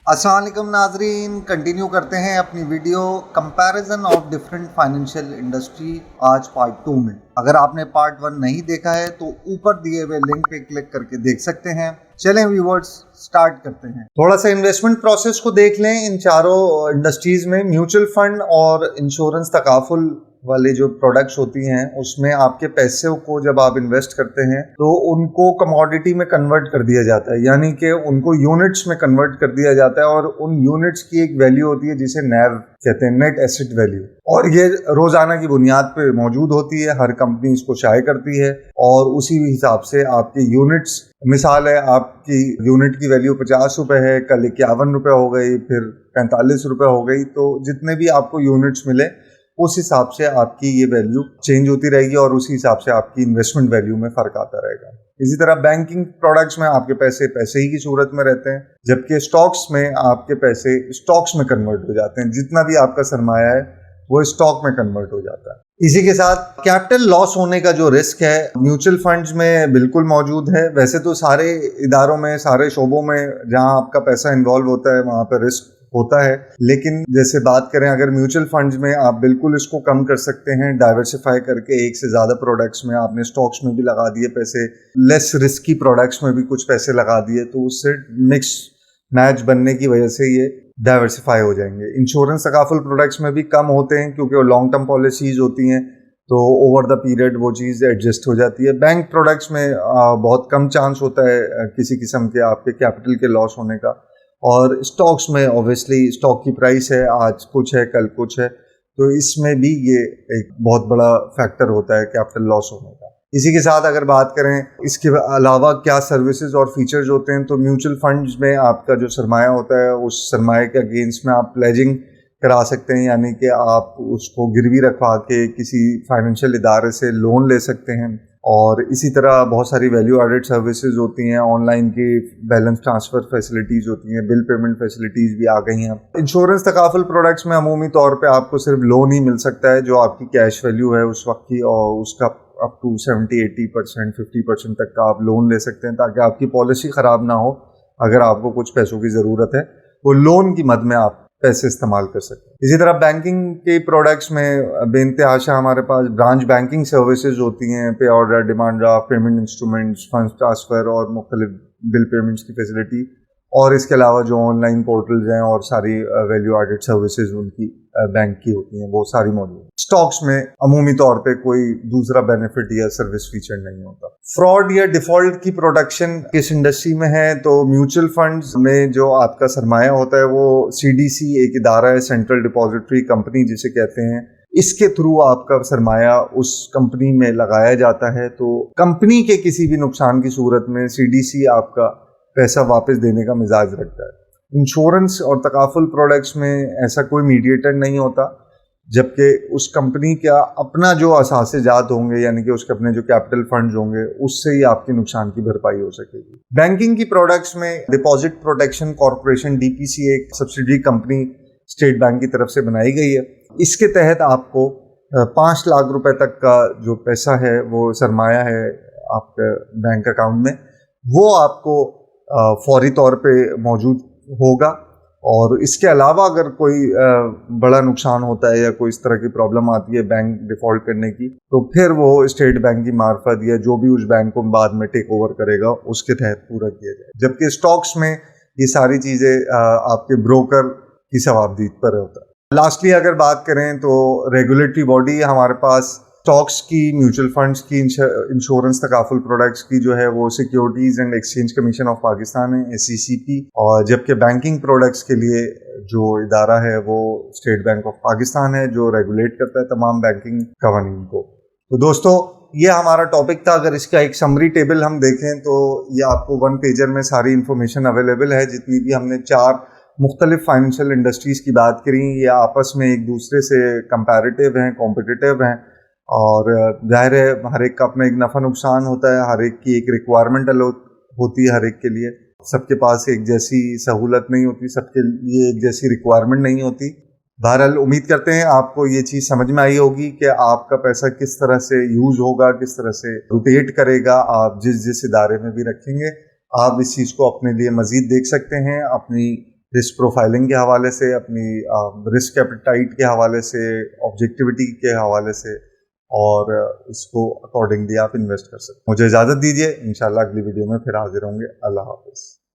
अस्सलाम वालेकुम नाजरीन, कंटिन्यू करते हैं अपनी video comparison of different financial industry आज पार्ट 2 में। अगर आपने पार्ट 1 नहीं देखा है तो ऊपर दिए हुए लिंक पे क्लिक करके देख सकते हैं। चलें व्यूअर्स, स्टार्ट करते हैं। थोड़ा सा इन्वेस्टमेंट प्रोसेस को देख लें। इन चारों इंडस्ट्रीज में म्यूचुअल फंड और इंश्योरेंस तकाफुल वाली जो प्रोडक्ट्स होती हैं उसमें आपके पैसे को जब आप इन्वेस्ट करते हैं तो उनको कमोडिटी में कन्वर्ट कर दिया जाता है, यानी कि उनको यूनिट्स में कन्वर्ट कर दिया जाता है और उन यूनिट्स की एक वैल्यू होती है जिसे NAV कहते हैं, नेट एसेट वैल्यू, और ये रोजाना की बुनियाद पे मौजूद होती है। हर कंपनी इसको शाये करती है और उसी हिसाब से आपकी यूनिट्स, मिसाल है आपकी यूनिट की वैल्यू 50 रुपए है, कल 51 रुपए हो गई, फिर 45 रुपए हो गई, तो जितने भी आपको यूनिट्स मिले उस हिसाब से आपकी ये वैल्यू चेंज होती रहेगी और उसी हिसाब से आपकी इन्वेस्टमेंट वैल्यू में फर्क आता रहेगा। इसी तरह बैंकिंग प्रोडक्ट्स में आपके पैसे पैसे ही की सूरत में रहते हैं, जबकि स्टॉक्स में आपके पैसे स्टॉक्स में कन्वर्ट हो जाते हैं। जितना भी आपका सरमाया है वो स्टॉक में कन्वर्ट हो जाता है। इसी के साथ कैपिटल लॉस होने का जो रिस्क है म्यूचुअल फंड्स में बिल्कुल मौजूद है। वैसे तो सारे इदारों में, सारे शोबों में जहां आपका पैसा इन्वॉल्व होता है वहां पर रिस्क होता है, लेकिन जैसे बात करें अगर म्यूचुअल फंड्स में आप बिल्कुल इसको कम कर सकते हैं। डाइवर्सिफाई करके एक से ज्यादा प्रोडक्ट्स में आपने स्टॉक्स में भी लगा दिए पैसे, लेस रिस्की प्रोडक्ट्स में भी कुछ पैसे लगा दिए, तो उससे मिक्स मैच बनने की वजह से ये डाइवर्सिफाई हो जाएंगे। इंश्योरेंस तकाफुल प्रोडक्ट्स में भी कम होते हैं क्योंकि वो लॉन्ग टर्म पॉलिसीज होती हैं, तो ओवर द पीरियड वो चीज़ एडजस्ट हो जाती है। बैंक प्रोडक्ट्स में बहुत कम चांस होता है किसी किस्म के आपके कैपिटल के लॉस होने का, और स्टॉक्स में ऑब्वियसली स्टॉक की प्राइस है, आज कुछ है कल कुछ है, तो इसमें भी ये एक बहुत बड़ा फैक्टर होता है कैपिटल लॉस होने का। इसी के साथ अगर बात करें इसके अलावा क्या सर्विसेज और फीचर्स होते हैं, तो म्यूचुअल फंड्स में आपका जो सरमाया होता है उस सरमाए के अगेंस्ट में आप प्लेजिंग करा सकते हैं, यानी कि आप उसको गिरवी रखवा के किसी फाइनेंशियल इदारे से लोन ले सकते हैं। और इसी तरह बहुत सारी वैल्यू एडेड सर्विसेज होती हैं, ऑनलाइन की बैलेंस ट्रांसफर फैसिलिटीज होती हैं, बिल पेमेंट फैसिलिटीज भी आ गई हैं। इंश्योरेंस तकाफुल प्रोडक्ट्स में अमूमी तौर पे आपको सिर्फ लोन ही मिल सकता है जो आपकी कैश वैल्यू है उस वक्त की, और उसका अप टू 70-80% 50% तक का आप लोन ले सकते हैं, ताकि आपकी पॉलिसी ख़राब ना हो। अगर आपको कुछ पैसों की ज़रूरत है वो लोन की मद में आप पैसे इस्तेमाल कर सकते हैं। इसी तरह बैंकिंग के प्रोडक्ट्स में बेइंतहाशा हमारे पास ब्रांच बैंकिंग सर्विसेज होती हैं, पे order, demand draft, payment instruments, fund transfer और मुख्तलिफ बिल पेमेंट्स की फैसिलिटी, और इसके अलावा जो ऑनलाइन पोर्टल्स हैं और सारी वैल्यू एडेड सर्विसेज उनकी बैंक की होती हैं वो सारी मौजूद हैं। स्टॉक्स में अमूमी तौर पे कोई दूसरा बेनिफिट या सर्विस फीचर नहीं होता। फ्रॉड या डिफॉल्ट की प्रोडक्शन किस इंडस्ट्री में है, तो म्यूचुअल फंड्स में जो आपका सरमाया होता है वो CDC एक इदारा है, सेंट्रल डिपॉजिटरी कंपनी जिसे कहते हैं, इसके थ्रू आपका सरमाया उस कंपनी में लगाया जाता है। तो कंपनी के किसी भी नुकसान की सूरत में CDC आपका पैसा वापस देने का मिजाज रखता है। इंश्योरेंस और तकाफुल प्रोडक्ट्स में ऐसा कोई मीडिएटर नहीं होता, जबकि उस कंपनी का अपना जो असासे जात होंगे, यानी कि उसके अपने जो कैपिटल फंड्स होंगे, उससे ही आपके नुकसान की भरपाई हो सकेगी। बैंकिंग की प्रोडक्ट्स में डिपॉजिट प्रोटेक्शन कॉर्पोरेशन DPC एक सब्सिडरी कंपनी स्टेट बैंक की तरफ से बनाई गई है। इसके तहत आपको 5 लाख रुपए तक का जो पैसा है, वो सरमाया है आपके बैंक अकाउंट में, वो आपको फौरी तौर पे मौजूद होगा। और इसके अलावा अगर कोई बड़ा नुकसान होता है या कोई इस तरह की प्रॉब्लम आती है बैंक डिफॉल्ट करने की, तो फिर वो स्टेट बैंक की मार्फत या जो भी उस बैंक को बाद में टेक ओवर करेगा उसके तहत पूरा किया जाए। जबकि स्टॉक्स में ये सारी चीज़ें आपके ब्रोकर की सवाबदीद पर होता है। लास्टली अगर बात करें तो रेगुलेटरी बॉडी हमारे पास स्टॉक्स की, म्यूचुअल फंड्स की, इंश्योरेंस तकाफुल प्रोडक्ट्स की जो है वो securities and exchange commission of Pakistan है, SECP, और जबकि बैंकिंग प्रोडक्ट्स के लिए जो इदारा है वो स्टेट बैंक ऑफ पाकिस्तान है, जो रेगुलेट करता है तमाम बैंकिंग कवानीन को। तो दोस्तों ये हमारा टॉपिक था। अगर इसका एक समरी टेबल हम देखें तो ये आपको 1 पेजर में सारी इंफॉर्मेशन अवेलेबल है। जितनी भी हमने 4 मुख्तलिफ फाइनेंशियल इंडस्ट्रीज की बात करी, ये आपस में एक दूसरे से कंपैरेटिव हैं, कॉम्पिटिटिव हैं, और जाहिर है हर एक का अपना एक नफ़ा नुकसान होता है, हर एक की एक रिक्वायरमेंट होती है, हर एक के लिए सबके पास एक जैसी सहूलत नहीं होती, सबके लिए एक जैसी रिक्वायरमेंट नहीं होती। बहरहाल उम्मीद करते हैं आपको ये चीज़ समझ में आई होगी कि आपका पैसा किस तरह से यूज़ होगा, किस तरह से रोटेट करेगा। आप जिस जिस इदारे में भी रखेंगे आप इस चीज़ को अपने लिए मज़ीद देख सकते हैं, अपनी رسک پروفائلنگ کے حوالے سے، اپنی رسک ایپیٹائٹ کے حوالے سے، آبجیکٹیوٹی کے حوالے سے، اور اس کو اکارڈنگلی آپ انویسٹ کر سکتے ہیں۔ مجھے اجازت دیجیے، انشاءاللہ اگلی ویڈیو میں پھر حاضر ہوں گے۔ اللہ حافظ۔